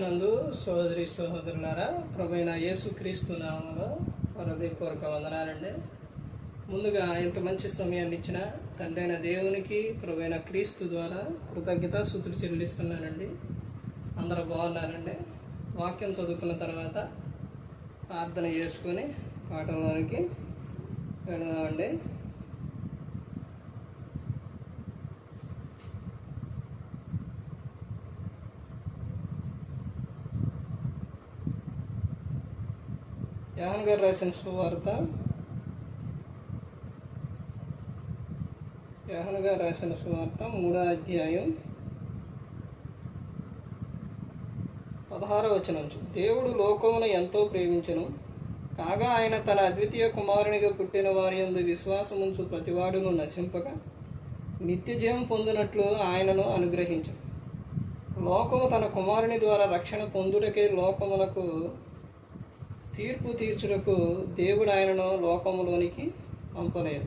క్రీస్తునందు సోదరి సహోదరులారా, ప్రభువైన యేసుక్రీస్తు నామములో హృదయపూర్వక వందనాలండి. ముందుగా ఇంత మంచి సమయాన్ని ఇచ్చిన తండ్రి అయిన దేవునికి ప్రభువైన క్రీస్తు ద్వారా కృతజ్ఞతాస్తుతులు చెల్లిస్తున్నానండి. అందరూ బాగున్నారండి. వాక్యం చదువుకున్న తర్వాత ప్రార్థన చేసుకొని పాఠంలోనికి వెళదామండి. యోహాను గారు రాసిన సువార్త, యోహాను గారు రాసిన సువార్త 3వ అధ్యాయం 16వ వచనం. దేవుడు లోకమును ఎంతో ప్రేమించెను, కాగా ఆయన తన అద్వితీయ కుమారునిగా పుట్టిన వారి యందు విశ్వాసముంచు ప్రతివాడును నశింపక నిత్య జీవం పొందినట్లు ఆయనను అనుగ్రహించెను. లోకము తన కుమారుని ద్వారా రక్షణ పొందుటకే లోకములకు తీర్పు తీర్చుటకు దేవుడు ఆయనను లోకములోనికి పంపలేదు.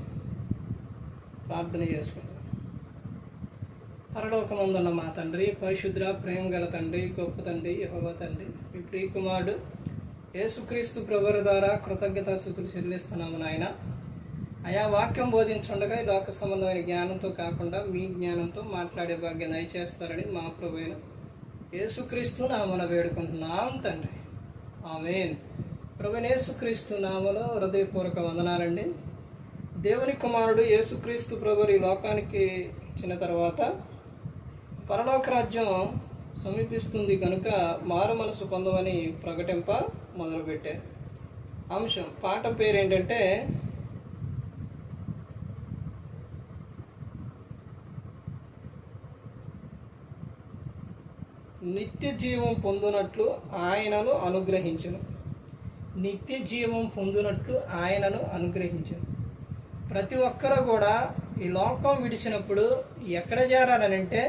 ప్రార్థన చేసుకుంటాం. పరలోకమందున్న మా తండ్రి, పరిశుద్ర ప్రేమ గల తండ్రి, గొప్ప తండ్రి, యెహోవా తండ్రి, మీ ప్రియ కుమారుడు యేసుక్రీస్తు ప్రభువు ద్వారా కృతజ్ఞతాస్తుతులు చెల్లిస్తున్నాము నాయన. ఆయా వాక్యం బోధించుండగా లోక సంబంధమైన జ్ఞానంతో కాకుండా మీ జ్ఞానంతో మాట్లాడే భాగ్యం దయచేస్తారని మా ప్రభువైన యేసుక్రీస్తు నామమున వేడుకుంటున్నాం తండ్రి. ఆమేన్. ప్రభువైన యేసుక్రీస్తు నామములో హృదయపూర్వక వందనాలండి. దేవుని కుమారుడు యేసుక్రీస్తు ప్రభువు ఈ లోకానికి వచ్చిన తర్వాత పరలోక రాజ్యం సమీపిస్తుంది కనుక మారు మనసు పొందమని ప్రకటింప మొదలుపెట్టారు. అంశం పాఠం పేరు ఏంటంటే నిత్య జీవం పొందునట్లు ఆయనను అనుగ్రహించును. నిత్య జీవం పొందునట్లు ఆయనను అనుగ్రహించును. ప్రతి ఒక్కరూ కూడా ఈ లోకం విడిచినప్పుడు ఎక్కడ చేరాలనంటే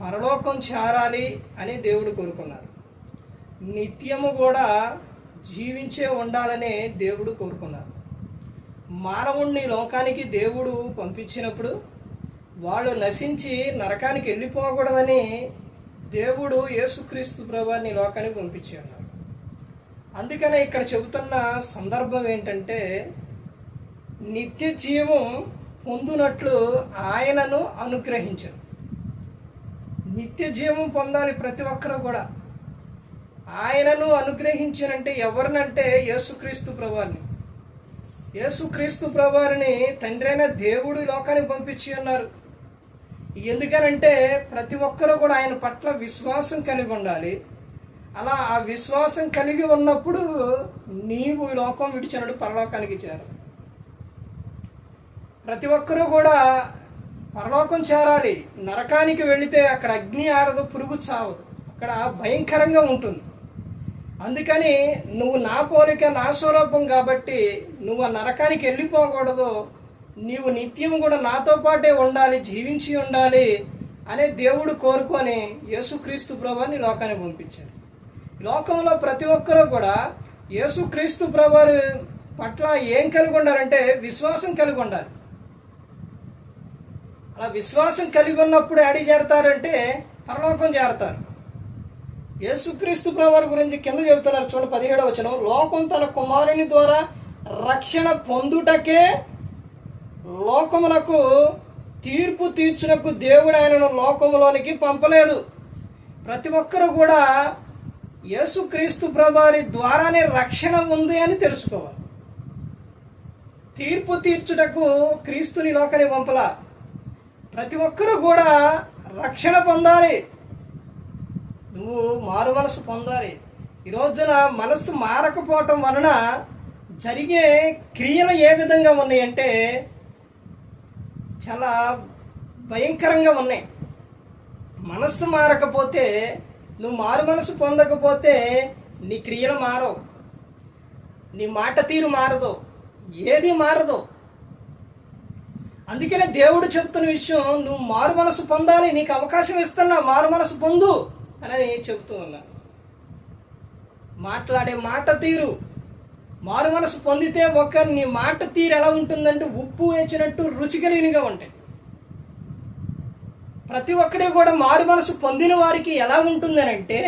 పరలోకం చేరాలి అని దేవుడు కోరుకున్నారు. నిత్యము కూడా జీవించే ఉండాలనే దేవుడు కోరుకున్నారు. మానవుణ్ణి లోకానికి దేవుడు పంపించినప్పుడు వాడు నశించి నరకానికి వెళ్ళిపోకూడదని దేవుడు యేసుక్రీస్తు ప్రభువుని లోకానికి పంపించి ఉన్నారు. అందుకనే ఇక్కడ చెబుతున్న సందర్భం ఏంటంటే నిత్య జీవం పొందునట్లు ఆయనను అనుగ్రహించను. నిత్య జీవం పొందాలి ప్రతి ఒక్కరూ కూడా. ఆయనను అనుగ్రహించనంటే ఎవరినంటే యేసుక్రీస్తు ప్రభువుని. యేసుక్రీస్తు ప్రభువుని తండ్రి అయిన దేవుడు లోకానికి పంపించి ఉన్నారు. ఎందుకనంటే ప్రతి ఒక్కరూ కూడా ఆయన పట్ల విశ్వాసం కలిగి ఉండాలి. అలా ఆ విశ్వాసం కలిగి ఉన్నప్పుడు నీవు ఈ లోకం విడిచినడు పరలోకానికి చేరు. ప్రతి ఒక్కరూ కూడా పరలోకం చేరాలి. నరకానికి వెళితే అక్కడ అగ్ని ఆరదు, పురుగు చావదు, అక్కడ భయంకరంగా ఉంటుంది. అందుకని నువ్వు నా పోలిక, నా స్వరూపం కాబట్టి నువ్వు ఆ నరకానికి వెళ్ళిపోకూడదు. నీవు నిత్యం కూడా నాతో పాటే ఉండాలి, జీవించి ఉండాలి అనే దేవుడు కోరుకొని యేసుక్రీస్తు ప్రభువుని లోకానికి పంపించాడు. లోకంలో ప్రతి ఒక్కరూ కూడా యేసుక్రీస్తు ప్రభువు పట్ల ఏం కలిగి ఉండాలంటే విశ్వాసం కలిగి ఉండాలి. అలా విశ్వాసం కలిగి ఉన్నప్పుడు ఆడి చేరతారంటే పరలోకం చేరతారు. యేసుక్రీస్తు ప్రభువు గురించి కింద చెబుతున్నారు చూడండి, 17వ వచనం. లోకం తన కుమారుని ద్వారా రక్షణ పొందుటకే లోకమునకు తీర్పు తీర్చునకు దేవుడు ఆయనను లోకములోనికి పంపలేదు. ప్రతి ఒక్కరూ కూడా యేసుక్రీస్తు ప్రభువు ద్వారానే రక్షణ ఉంది అని తెలుసుకోవాలి. తీర్పు తీర్చుటకు క్రీస్తుని లోకానికి పంపలా. ప్రతి ఒక్కరూ కూడా రక్షణ పొందాలి. నువ్వు మారు మనసు పొందాలి. ఈ రోజున మనసు మారకపోవటం వలన జరిగే క్రియలు ఏ విధంగా ఉన్నాయంటే చాలా భయంకరంగా ఉన్నాయి. మనస్సు మారకపోతే, నువ్వు మారు మనసు పొందకపోతే నీ క్రియలు మారవు, నీ మాట తీరు మారదు, ఏది మారదు. అందుకనే దేవుడు చెప్తున్న విషయం, నువ్వు మారు మనసు పొందాలి, నీకు అవకాశం ఇస్తున్నా, మారు మనసు పొందు అని చెప్తూ ఉన్నా. మాట్లాడే మాట తీరు మారు మనసు పొందితే నీ మాట తీరు ఎలా ఉంటుందంటే ఉప్పు వేసినట్టు రుచి కలిగినగా ఉంటాయి. ప్రతి ఒక్కడే కూడా మారు మనసు పొందిన వారికి ఎలా ఉంటుందనంటే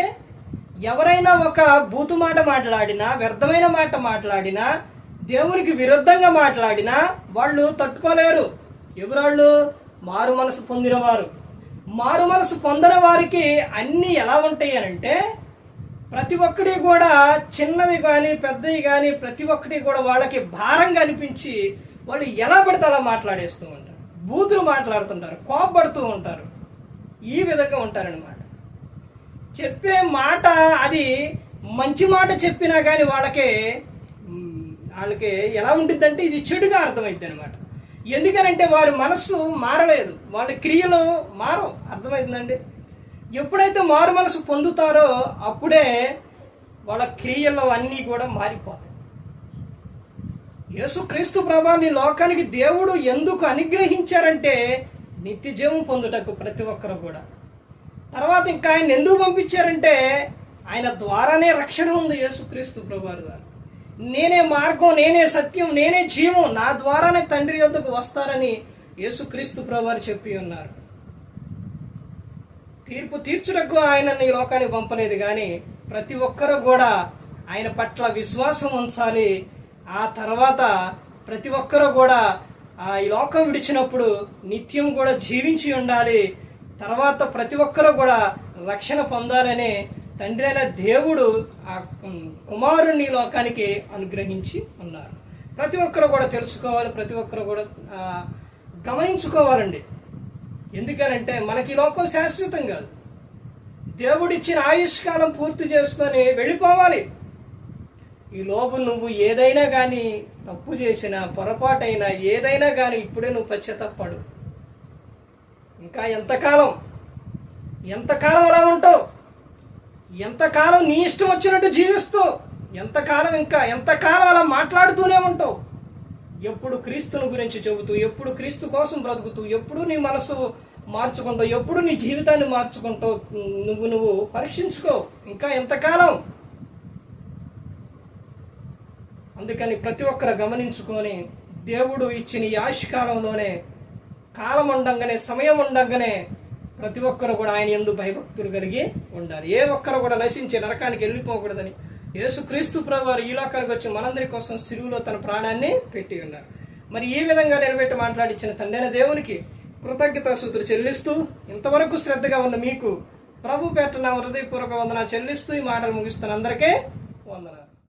ఎవరైనా ఒక బూతు మాట మాట్లాడినా, వ్యర్థమైన మాట మాట్లాడినా, దేవునికి విరుద్ధంగా మాట్లాడినా వాళ్ళు తట్టుకోలేరు. ఎవరాళ్ళు? మారు మనసు పొందిన వారు. మారు మనసు పొందిన వారికి అన్నీ ఎలా ఉంటాయి అంటే, ప్రతి ఒక్కటి కూడా చిన్నది కానీ పెద్దది కానీ ప్రతి ఒక్కటి కూడా వాళ్ళకి భారంగా అనిపించి వాళ్ళు ఎలా పడితే అలా మాట్లాడేస్తూ ఉంటారు, బూతులు మాట్లాడుతుంటారు, కోపపడుతూ ఉంటారు. ఈ విధంగా ఉంటారనమాట. చెప్పే మాట అది మంచి మాట చెప్పినా కానీ వాళ్ళకి ఎలా ఉంటుందంటే ఇది చెడుగా అర్థమైంది అనమాట. ఎందుకనంటే వారి మనస్సు మారలేదు, వాళ్ళ క్రియలు మారవు. అర్థమవుతుందండి? ఎప్పుడైతే మారు మనసు పొందుతారో అప్పుడే వాళ్ళ క్రియల్లో అన్నీ కూడా మారిపోతాయి. యేసుక్రీస్తు ప్రభువుని లోకానికి దేవుడు ఎందుకు అనుగ్రహించారంటే నిత్య జీవం పొందుటకు ప్రతి ఒక్కరు కూడా. తర్వాత ఇంకా ఆయన ఎందుకు పంపించారంటే ఆయన ద్వారానే రక్షణ ఉంది. యేసుక్రీస్తు ప్రభువారి ద్వారా నేనే మార్గం, నేనే సత్యం, నేనే జీవం, నా ద్వారానే తండ్రి యొద్దకు వస్తారని యేసుక్రీస్తు ప్రభువారు చెప్పి ఉన్నారు. తీర్పు తీర్చుటకు ఆయన ఈ లోకానికి పంపలేదు, కానీ ప్రతి ఒక్కరూ కూడా ఆయన పట్ల విశ్వాసం ఉంచాలి. ఆ తర్వాత ప్రతి ఒక్కరూ కూడా ఈ లోకం విడిచినప్పుడు నిత్యం కూడా జీవించి ఉండాలి. తర్వాత ప్రతి ఒక్కరూ కూడా రక్షణ పొందాలని తండ్రి అయిన దేవుడు ఆ కుమారుని లోకానికి అనుగ్రహించి ఉన్నారు. ప్రతి ఒక్కరు కూడా తెలుసుకోవాలి, ప్రతి ఒక్కరు కూడా గమనించుకోవాలండి. ఎందుకనంటే మనకి లోకం శాశ్వతం కాదు. దేవుడిచ్చిన ఆయుష్కాలం పూర్తి చేసుకొని వెళ్ళిపోవాలి. ఈ లోపు నువ్వు ఏదైనా కానీ తప్పు చేసినా, పొరపాటైనా ఏదైనా కానీ ఇప్పుడే నువ్వు పశ్చాత్తాపడు. ఇంకా ఎంతకాలం అలా ఉంటావు? ఎంతకాలం నీ ఇష్టం వచ్చినట్టు జీవిస్తూ, ఎంతకాలం అలా మాట్లాడుతూనే ఉంటావు? ఎప్పుడు క్రీస్తుని గురించి చెబుతూ, ఎప్పుడు క్రీస్తు కోసం బ్రతుకుతూ, ఎప్పుడు నీ మనసు మార్చుకుంటావు, ఎప్పుడు నీ జీవితాన్ని మార్చుకుంటావు? నువ్వు పరీక్షించుకో. ఇంకా ఎంతకాలం? అందుకని ప్రతి ఒక్కరు గమనించుకొని దేవుడు ఇచ్చిన ఈ ఆయుష్కాలంలోనే కాలం ఉండంగానే, సమయం ఉండంగానే ప్రతి ఒక్కరు కూడా ఆయన యందు భయభక్తులు కలిగి ఉండాలి. ఏ ఒక్కరు కూడా నశించి నరకానికి వెళ్ళిపోకూడదని యేసుక్రీస్తు ప్రభువారు ఈ లోకానికి వచ్చి మనందరి కోసం సిలువలో తన ప్రాణాన్ని పెట్టి ఉన్నారు. మరి ఈ విధంగా నిలబెట్టి మాట్లాడించిన తండ్రైన దేవునికి కృతజ్ఞతాస్తుతులు చెల్లిస్తూ, ఇంతవరకు శ్రద్ధగా ఉన్న మీకు ప్రభు పేట నా హృదయపూర్వక వందనాలు చెల్లిస్తూ ఈ మాటలు ముగిస్తున్న అందరికీ వందనాలు.